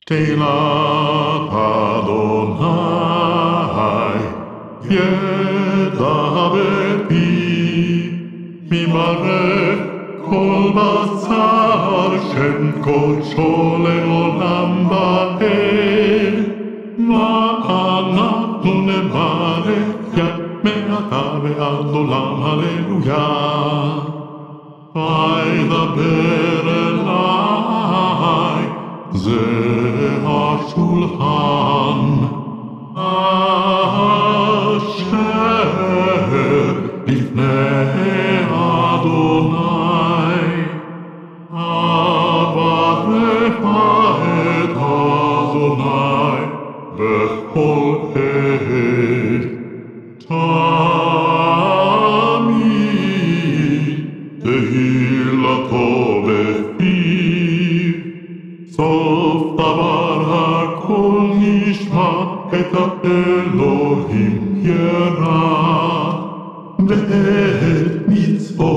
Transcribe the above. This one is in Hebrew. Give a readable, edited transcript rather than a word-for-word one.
Teilat Adonai, ידע בפי, ממראה כל בשר, שם קודשו לעולם ועד. ואנחנו נברך יד מעתה ועד עולם, הללויה. וידבר אליי, זה השולחן אשר לפני אדוני. אברך את אדוני בכל עת, תמיד תהילתו בפיו. סוף דבר הכל נשמע, את האלוהים ירא, ואת מצוות